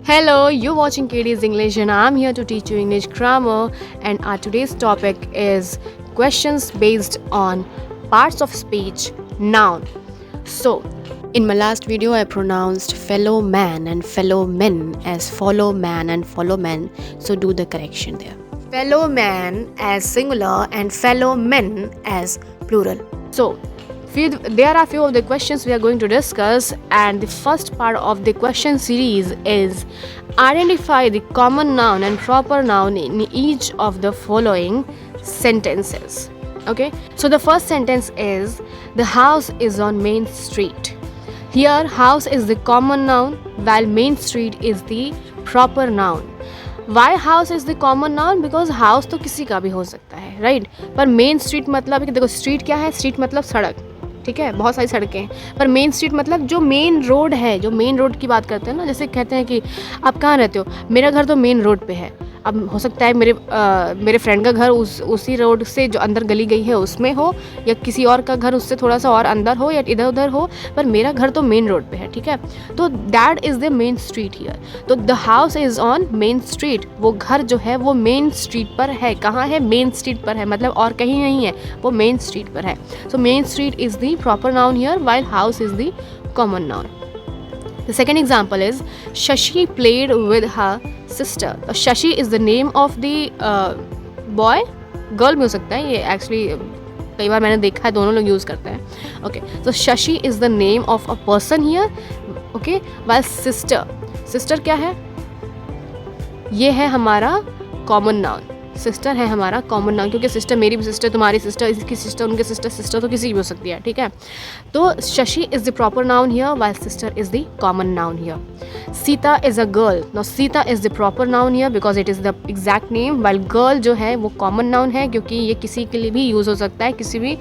Hello, you're watching Katie's English and I'm here to teach you English grammar, and our today's topic is questions based on parts of speech noun. So, in my last video I pronounced fellow man and fellow men as follow man and follow men, so do the correction there. Fellow man as singular and fellow men as plural. So, there are few of the questions we are going to discuss, and the first part of the question series is identify the common noun and proper noun in each of the following sentences. Okay, so the first sentence is the house is on Main Street. Here house is the common noun while Main Street is the proper noun. Why house is the common noun? Because house तो किसी का भी हो सकता है, right? पर main street मतलब कि देखो, स्ट्रीट क्या है? स्ट्रीट मतलब सड़क, ठीक है, बहुत सारी सड़कें हैं, पर मेन स्ट्रीट मतलब जो मेन रोड है, जो मेन रोड की बात करते हैं ना, जैसे कहते हैं कि आप कहाँ रहते हो, मेरा घर तो मेन रोड पे है। अब हो सकता है मेरे फ्रेंड का घर उसी रोड से जो अंदर गली गई है उसमें हो, या किसी और का घर उससे थोड़ा सा और अंदर हो, या इधर उधर हो, पर मेरा घर तो मेन रोड पे है, ठीक है? तो that is the main street here. तो the house is on main street, वो घर जो है वो मेन स्ट्रीट पर है। कहाँ है? मेन स्ट्रीट पर है, मतलब और कहीं नहीं है, वो मेन स्ट्रीट पर है। So main street is the proper noun here while house is the common noun. The second example is Shashi played with her sister. Shashi is the name of the boy, girl भी हो सकता है, ये actually कई बार मैंने देखा है, दोनों लोग यूज़ करते हैं. Okay, so Shashi is the name of a person here. Okay, while sister क्या है? ये है हमारा common noun. सिस्टर है हमारा कॉमन नाउन, क्योंकि सिस्टर मेरी भी सिस्टर, तुम्हारी सिस्टर, इसकी सिस्टर, उनके सिस्टर तो किसी की भी हो सकती है, ठीक है? तो Shashi is the proper noun here while sister is the common noun here. Sita is a girl. Now Sita is the proper noun here because it is the exact name, while girl जो है वो कॉमन नाउन है, क्योंकि ये किसी के लिए भी यूज़ हो सकता है, किसी भी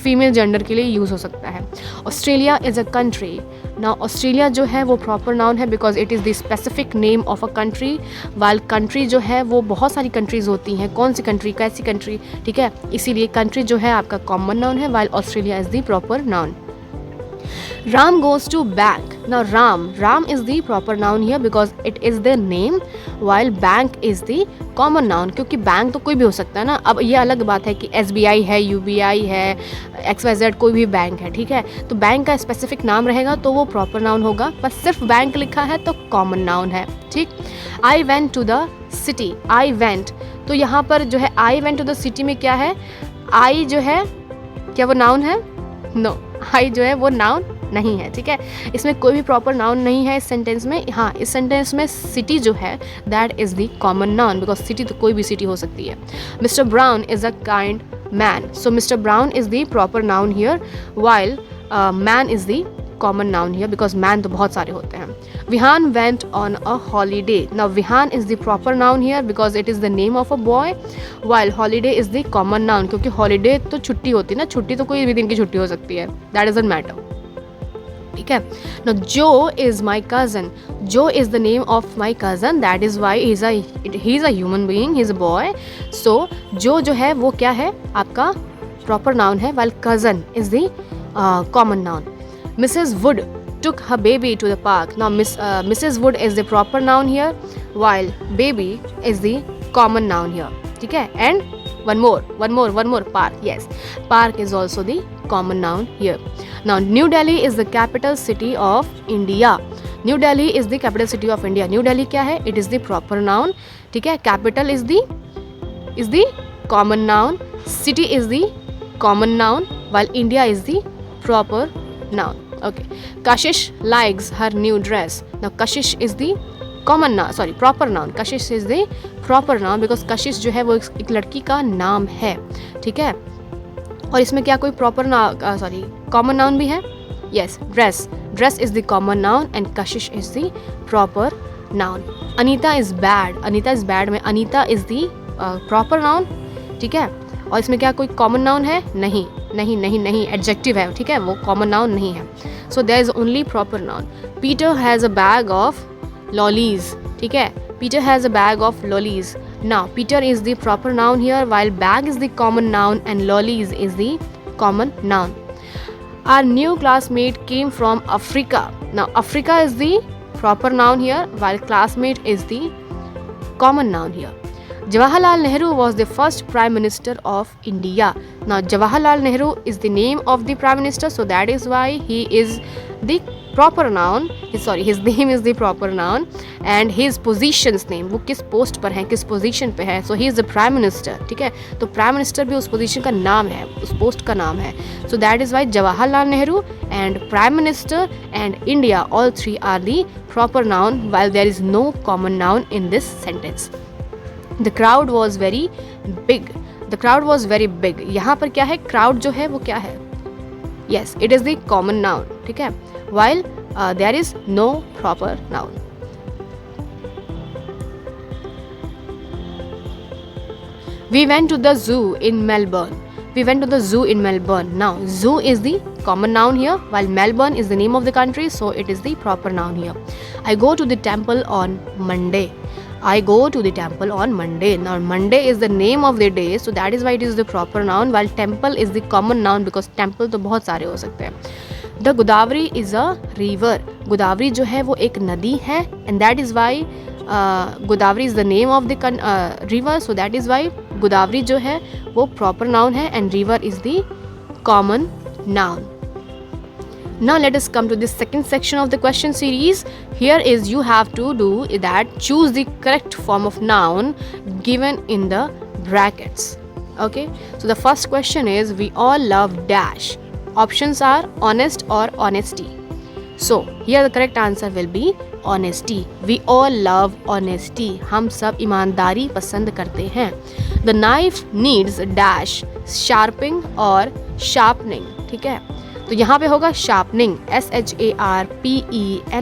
फीमेल जेंडर के लिए यूज़ हो सकता है. Australia is a country. Now Australia जो है वो प्रॉपर नाउन है because it is the specific name of a country, while country जो है वो बहुत सारी कंट्रीज़ होती हैं. कौन सी कंट्री, कैसी कंट्री, ठीक है? इसीलिए कंट्री जो है आपका कॉमन नाउन है, while Australia is the proper noun. Ram goes to bank. Now Ram is the proper noun here because it is the name, while bank is the common noun, क्योंकि bank तो कोई भी हो सकता है ना. अब ये अलग बात है कि SBI है, UBI है, XYZ कोई भी बैंक है, ठीक है? तो बैंक का स्पेसिफिक नाम रहेगा तो वो प्रॉपर नाउन होगा, पर सिर्फ बैंक लिखा है तो कॉमन नाउन है, ठीक? I went to the city. I went, तो यहाँ पर जो है I went to the city में क्या है? I जो है क्या वो नाउन है? नो, I जो है वो नाउन नहीं है, ठीक है? इसमें कोई भी प्रॉपर नाउन नहीं है इस सेंटेंस में. हाँ, इस सेंटेंस में सिटी जो है that is the common noun because city तो कोई भी सिटी हो सकती है. Mister Brown is a kind man. So mister Brown is the proper noun here while man is the common noun here because man तो बहुत सारे होते हैं. Vihan went on a holiday. Now Vihan is the proper noun here because it is the name of a boy, while holiday is the common noun, क्योंकि holiday तो छुट्टी होती है ना, छुट्टी तो कोई भी दिन की छुट्टी हो सकती है, दैट डजंट मैटर, ठीक है? Now Joe is my cousin. Joe is the name of my cousin. That is why he's a human being. He's a boy. So Joe जो है वो क्या है? आपका proper noun है, while cousin is the common noun. Mrs. Wood took her baby to the park. Now Mrs. Wood is the proper noun here, while baby is the common noun here. ठीक है? And one more. Park. Yes, park is also the common noun here. Now New Delhi is the capital city of India. New Delhi is the capital city of India. New Delhi क्या है? It is the proper noun, ठीक है? Capital is the common noun. City is the common noun, while India is the proper noun. Okay. Kashish likes her new dress. Now Kashish is the proper noun. Kashish is the proper noun because Kashish जो है वो एक लड़की का नाम है, ठीक है? और इसमें क्या कोई प्रॉपर कॉमन नाउन भी है? Yes, dress is the common noun and Kashish is the proper noun. Anita is bad में Anita is the proper noun, ठीक है? और इसमें क्या कोई कॉमन नाउन है? नहीं, एडजेक्टिव है, ठीक है? वो कॉमन नाउन नहीं है. So there is only proper noun. Peter has a bag of lollies, ठीक है? Peter has a bag of lollies. Now Peter is the proper noun here, while bag is the common noun and lollies is the common noun. Our new classmate came from Africa. Now Africa is the proper noun here, while classmate is the common noun here. Jawaharlal Nehru was the first Prime Minister of India. Now Jawaharlal Nehru is the name of the Prime Minister, so that is why he is the proper noun. His name is the proper noun, and his position's name, वो किस post पर है, किस position पे है, so he is the Prime Minister. ठीक है, तो Prime Minister भी उस पोजीशन का नाम है, उस पोस्ट का नाम है. So that is why Jawaharlal Nehru and Prime Minister and India, all three are the proper noun, while there is no common noun in this sentence. The crowd was very big. The crowd was very big. यहाँ पर क्या है, crowd जो है वो क्या है? Yes, it is the common noun. ठीक है, while there is no proper noun. We went to the zoo in Melbourne. We went to the zoo in Melbourne. Now, zoo is the common noun here, while Melbourne is the name of the country, so it is the proper noun here. I go to the temple on Monday. I go to the temple on Monday. Now Monday is the name of the day, so that is why it is the proper noun, while temple is the common noun because temple तो बहुत सारे हो सकते हैं. The Godavari is a river. Godavari जो है वो एक नदी है, and that is why Godavari is the name of the river, so that is why Godavari जो है वो proper noun है and river is the common noun. Now let us come to the second section of the question series. Here is you have to do that, choose the correct form of noun given in the brackets. Okay, so the first question is we all love dash. Options are honest or honesty. So here the correct answer will be honesty. We all love honesty. हम सब ईमानदारी पसंद करते हैं. The knife needs dash, sharpening or sharpening. ठीक है, तो यहाँ पे होगा sharpening, SHARPENING.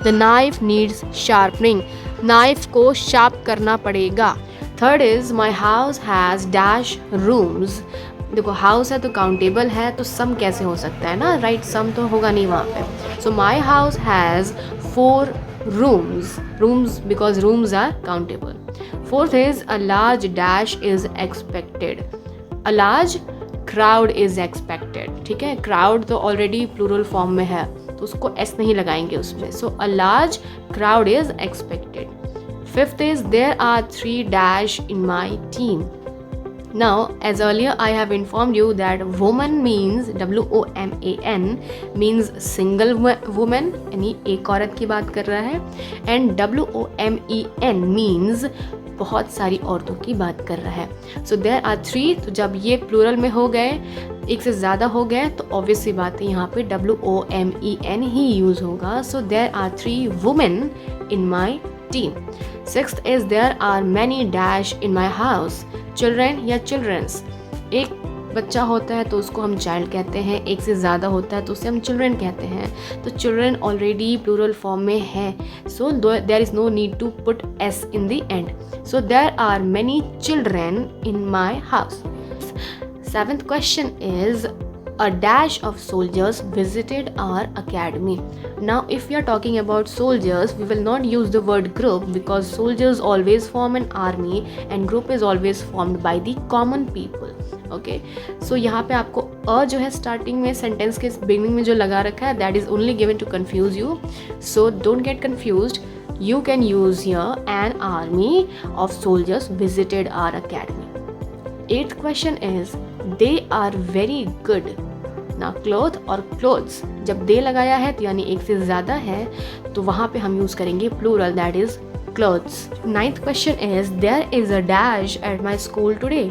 The knife needs sharpening. Knife को sharp करना पड़ेगा. Third is my house has dash rooms. देखो हाउस है तो काउंटेबल है, तो सम कैसे हो सकता है ना, राइट, सम तो होगा नहीं वहाँ पे. So my house has 4 rooms because rooms are countable. Fourth is a large dash is expected. A large crowd is expected. ठीक है, crowd तो ऑलरेडी प्लूरल फॉर्म में है तो उसको s नहीं लगाएंगे उसमें. सो a large crowd is expected. Fifth is there are 3 dash in my team. Now, as earlier I have informed you that woman means WOMAN means single woman, यानी एक औरत की बात कर रहा है, and WOMEN means बहुत सारी औरतों की बात कर रहा है. So there are 3, तो जब ये प्लूरल में हो गए, एक से ज़्यादा हो गए, तो ऑब्वियस सी बात है यहाँ पे WOMEN ही यूज़ होगा. So there are 3 women in my team. Sixth is there are many dash in my house. Children या चिल्ड्रंस, एक बच्चा होता है तो उसको हम चाइल्ड कहते हैं, एक से ज़्यादा होता है तो उसे हम चिल्ड्रेन कहते हैं. तो चिल्ड्रेन ऑलरेडी प्लूरल फॉर्म में है, so there is no need to put S in the end. So there are many children in my house. Seventh question is a dash of soldiers visited our academy. Now if we are talking about soldiers, we will not use the word group because soldiers always form an army and group is always formed by the common people. Okay, so यहाँ पे आपको अ जो है starting में sentence के beginning में जो लगा रखा है, that is only given to confuse you, so don't get confused. You can use here an army of soldiers visited our academy. Eighth question is they are very good. ना cloth और clothes, जब दे लगाया है तो यानी एक से ज़्यादा है तो वहाँ पे हम यूज़ करेंगे plural, that is clothes. Ninth question is there is a dash at my school today.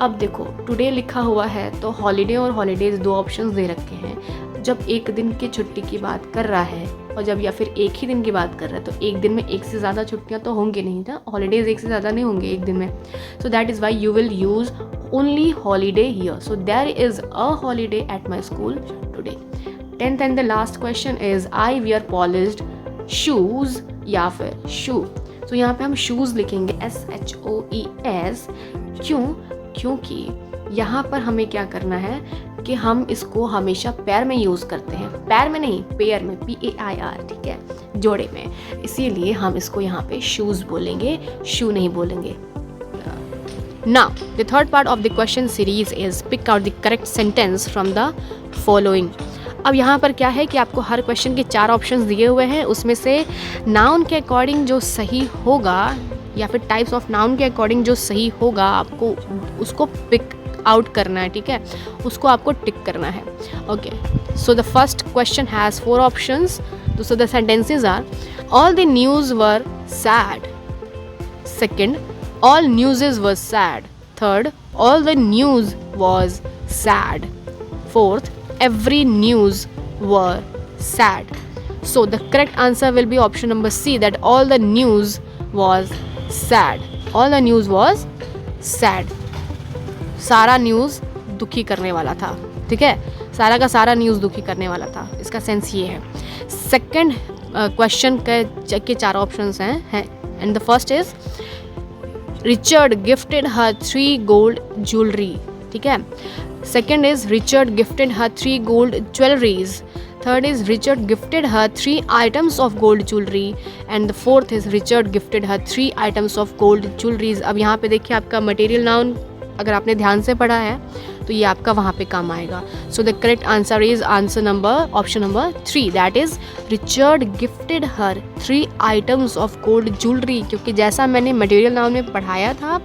अब देखो टुडे लिखा हुआ है तो हॉलीडे और हॉलीडेज 2 ऑप्शंस दे रखे हैं. जब एक दिन की छुट्टी की बात कर रहा है और जब या फिर एक ही दिन की बात कर रहा है तो एक दिन में एक से ज़्यादा छुट्टियाँ तो होंगी नहीं ना, हॉलीडेज एक से ज़्यादा नहीं होंगे एक दिन में. So that is why you will use only holiday here. So there is a holiday at my school today. 10th and the last question is I wear polished shoes या फिर shoe. So यहाँ पे हम shoes लिखेंगे SHOES. क्यों? क्योंकि यहाँ पर हमें क्या करना है कि हम इसको हमेशा पैर में यूज़ करते हैं, पैर में नहीं, पेयर में, PAIR, ठीक है, जोड़े में, इसीलिए हम इसको यहाँ पे shoes बोलेंगे, shoe नहीं बोलेंगे. Now, the third part of the question series is pick out the correct sentence from the following. अब यहाँ पर क्या है कि आपको हर क्वेश्चन के 4 ऑप्शंस दिए हुए हैं, उसमें से नाउन के अकॉर्डिंग जो सही होगा या फिर टाइप्स ऑफ नाउन के अकॉर्डिंग जो सही होगा आपको उसको पिक आउट करना है, ठीक है, उसको आपको टिक करना है. Okay, so the first question has 4 options. So the sentences are all the news were sad. Second, all newses was sad. Third, all the news was sad. Fourth, every news were sad. So the correct answer will be option number C, that all the news was sad. All the news was sad. सारा news दुखी करने वाला था, ठीक है, सारा का सारा न्यूज़ दुखी करने वाला था, इसका सेंस ये है. सेकंड क्वेश्चन के 4 ऑप्शंस हैं and the first is Richard gifted her 3 gold jewelry. ठीक है. Second is Richard gifted her 3 gold jewelries. Third is Richard gifted her 3 items of gold jewelry. And the fourth is Richard gifted her 3 items of gold jewelries. अब यहाँ पे देखिए आपका material noun अगर आपने ध्यान से पढ़ा है तो ये आपका वहाँ पे काम आएगा. सो the correct answer is answer number option number 3, that is Richard gifted her 3 items of gold jewellery. क्योंकि जैसा मैंने मटेरियल नाउन में पढ़ाया था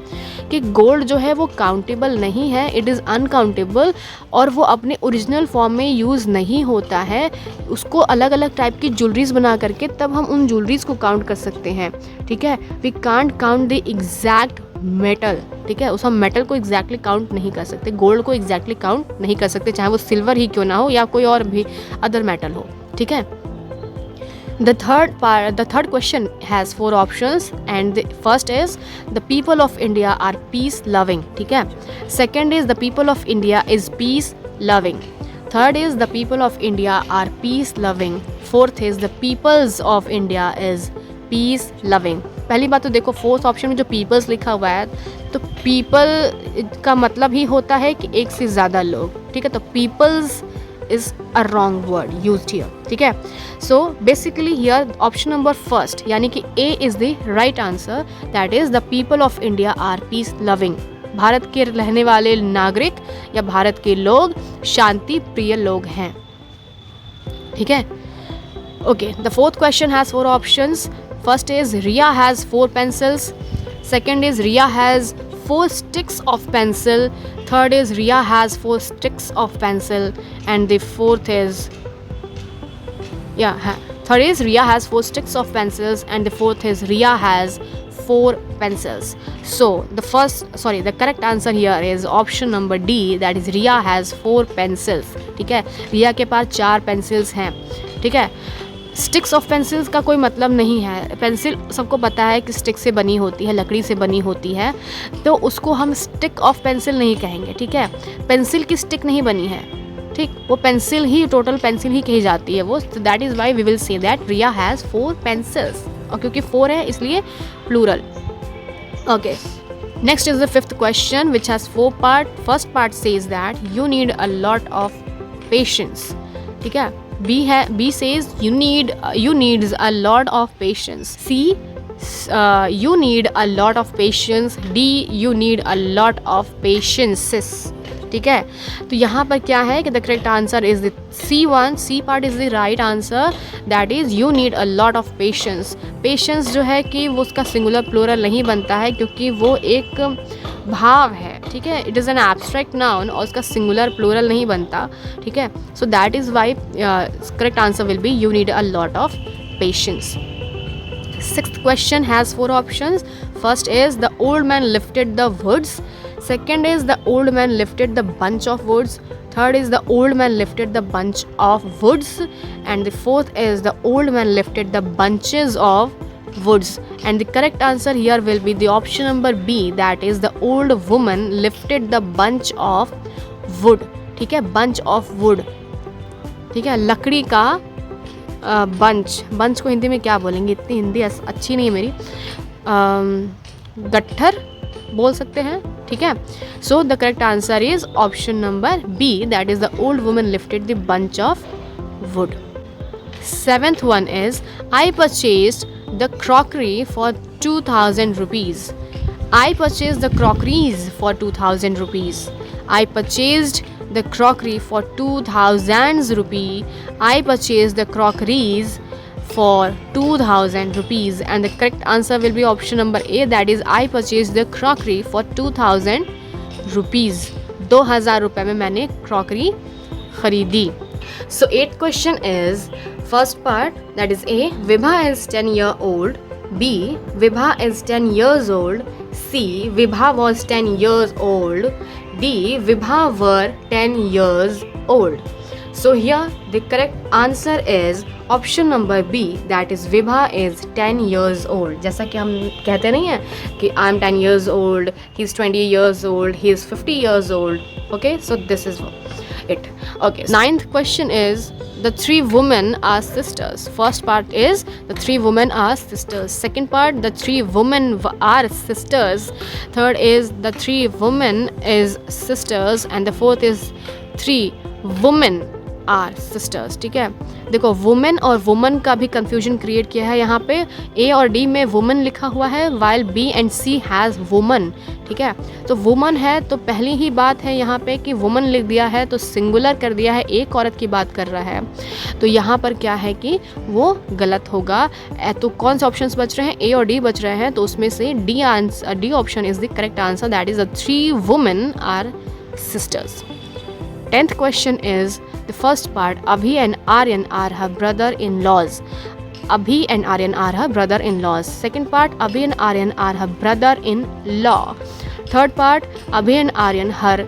कि गोल्ड जो है वो काउंटेबल नहीं है, इट इज़ अनकाउंटेबल, और वो अपने ओरिजिनल फॉर्म में यूज़ नहीं होता है. उसको अलग अलग टाइप की ज्वेलरीज बना करके तब हम उन ज्वेलरीज को काउंट कर सकते हैं, ठीक है. We can't count the exact metal, ठीक है, उस हम मेटल को एग्जैक्टली काउंट नहीं कर सकते, गोल्ड को एग्जैक्टली काउंट नहीं कर सकते, चाहे वो सिल्वर ही क्यों ना हो या कोई और भी अदर मेटल हो, ठीक है. The third question has 4 options and the first is the people of India are peace loving, ठीक है. Second is the people of India is peace loving. Third is the people of India are peace loving. Fourth is the peoples of India is peace loving. पहली बात तो देखो fourth option में जो peoples लिखा हुआ है तो पीपल का मतलब ही होता है कि एक से ज़्यादा लोग, ठीक है. तो peoples is a wrong word used here, ठीक है. So basically here option number first यानी कि A is the right answer, that is the people of India are peace loving. Bharat के रहने वाले नागरिक या भारत के लोग शांति प्रिय लोग हैं, ठीक है. Okay, the fourth question has 4 options. First is Riya has 4 pencils. Second is Riya has 4 sticks of pencil. Third is Riya has 4 sticks of pencil. And the fourth is third is Riya has 4 sticks of pencils. And the fourth is Riya has 4 pencils. So the correct answer here is option number D, that is Riya has 4 pencils, ठीक है. रिया के पास 4 pencils हैं, ठीक है. Sticks of pencils का कोई मतलब नहीं है. पेंसिल सबको पता है कि स्टिक से बनी होती है, लकड़ी से बनी होती है, तो उसको हम स्टिक ऑफ पेंसिल नहीं कहेंगे, ठीक है. पेंसिल की स्टिक नहीं बनी है, ठीक, वो पेंसिल ही टोटल पेंसिल ही कही जाती है वो. That is why we will say that Riya has 4 pencils, और क्योंकि 4 है इसलिए plural. Okay, next is the fifth question which has 4 part. First part says that you need a lot of patience, ठीक है. B says you needs a lot of patience. C you need a lot of patience. D you need a lot of patiences, ठीक है. तो यहाँ पर क्या है कि the correct answer is the C1. C part is the right answer, that is you need a lot of patience. Patience जो है कि वो उसका सिंगुलर प्लूरल नहीं बनता है क्योंकि वो एक भाव है, ठीक है. It is an abstract noun और उसका सिंगुलर प्लूरल नहीं बनता, ठीक है. So that is Y correct answer will be you need a lot of patience. Sixth question has 4 options. First is the old man lifted the woods. Second is the old man lifted the bunch of woods. Third is the old man lifted the bunch of woods. And the fourth is the old man lifted the bunches of woods. And the correct answer here will be the option number B, that is the old woman lifted the bunch of wood. ठीक है, bunch of wood, ठीक है, लकड़ी का bunch को हिंदी में क्या बोलेंगे, इतनी हिंदी अच्छी नहीं है मेरी, गट्ठर बोल सकते हैं, ठीक है. So the correct answer is option number B, that is the old woman lifted the bunch of wood. Seventh one is I purchased the crockery for 2000 rupees. I purchased the crockeries for 2000 rupees. I purchased the crockery for 2000 rupee. I purchased the crockeries for 2000 rupees, and the correct answer will be option number A, that is I purchased the crockery for 2000 rupees. 2000 रुपए में मैंने crockery खरीदी. So 8th question is, first part, that is A, Vibha is 10-year-old. B, Vibha is 10 years old. C, Vibha was 10 years old. D, Vibha were 10 years old. So here the correct answer is option number B, that is Vibha is 10 years old. जैसा कि हम कहते नहीं हैं कि I am 10 years old, he is 20 years old, he is 50 years old. Okay, so this is it. Okay, 9th question is, the three women are sisters. First part is the three women are sisters. Second part, the three women are sisters. Third is the three women is sisters, and the fourth is three women are sisters. ठीक है, देखो women और woman का भी confusion create किया है यहाँ पे. ए और डी में वुमन लिखा हुआ है, while B and C has woman. ठीक है, तो वुमन है तो पहली ही बात है यहाँ पे कि वुमन लिख दिया है तो सिंगुलर कर दिया है, एक औरत की बात कर रहा है, तो यहाँ पर क्या है कि वो गलत होगा. तो कौन से ऑप्शंस बच रहे हैं, ए और डी बच रहे हैं, तो उसमें से D option is the correct answer, that is the three women are sisters. 10th question is, the first part, Abhi and Aryan are her brother-in-laws. Abhi and Aryan are her brother-in-laws. Second part, Abhi and Aryan are her brother-in-law. Third part, Abhi and Aryan her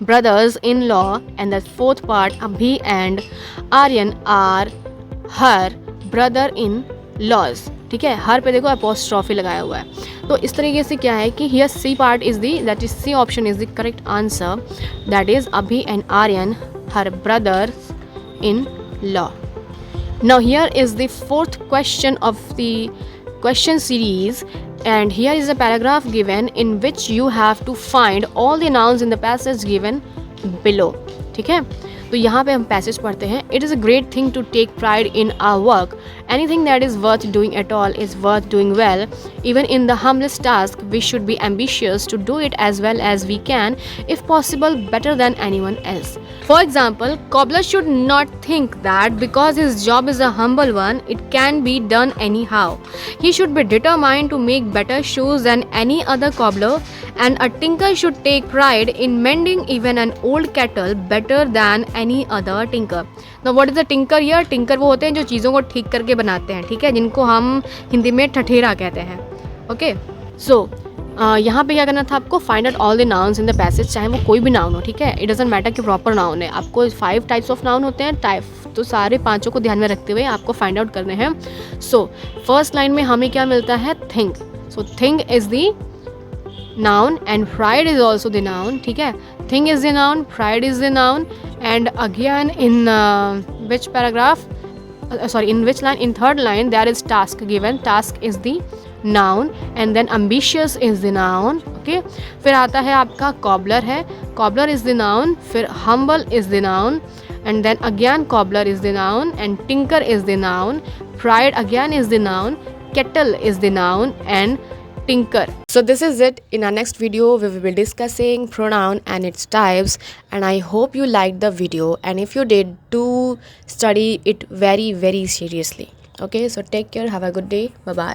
brothers-in-law. And the fourth part, Abhi and Aryan are her brother-in-laws. ठीक है, हर पे देखो apostrophe लगाया हुआ है. तो इस तरीके से क्या है कि here C part is the, that is C option is the correct answer, that is Abhi and Aryan her brothers in law. Now here is the fourth question of the question series, and here is a paragraph given in which you have to find all the nouns in the passage given below. ठीक है, तो यहाँ पे हम passage पढ़ते हैं. It is a great thing to take pride in our work. Anything that is worth doing at all is worth doing well. Even in the humblest task we should be ambitious to do it as well as we can, if possible better than anyone else. For example, cobbler should not think that because his job is a humble one, it can be done anyhow. He should be determined to make better shoes than any other cobbler, and a tinker should take pride in mending even an old kettle better than any other tinker. Now what is the tinker here? Tinker वो होते हैं जो चीज़ों को ठीक करके बनाते हैं. ठीक है, जिनको हम हिंदी में ठठेरा कहते हैं. ओके, सो यहाँ पे क्या करना था आपको, find out all the nouns in the passage, चाहे वो कोई भी नाउन हो. ठीक है, इट डजंट मैटर कि प्रॉपर नाउन है. आपको 5 टाइप्स ऑफ नाउन होते हैं, टाइप, तो सारे पांचों को ध्यान में रखते हुए आपको फाइंड आउट करने हैं. सो फर्स्ट लाइन में हमें क्या मिलता है, think. So think is the noun and pride is also the noun. ठीक है, thing is the noun, pride is the noun, and again in which paragraph, in which line, in third line there is task given. Task is the noun, and then ambitious is the noun. Okay, फिर आता है आपका cobbler है, cobbler is the noun, फिर humble is the noun, and then again cobbler is the noun, and tinker is the noun, pride again is the noun, kettle is the noun, and tinker. So this is it. In our next video we will be discussing pronoun and its types, and I hope you liked the video, and if you did, do study it very seriously. Okay, so take care, have a good day, bye bye.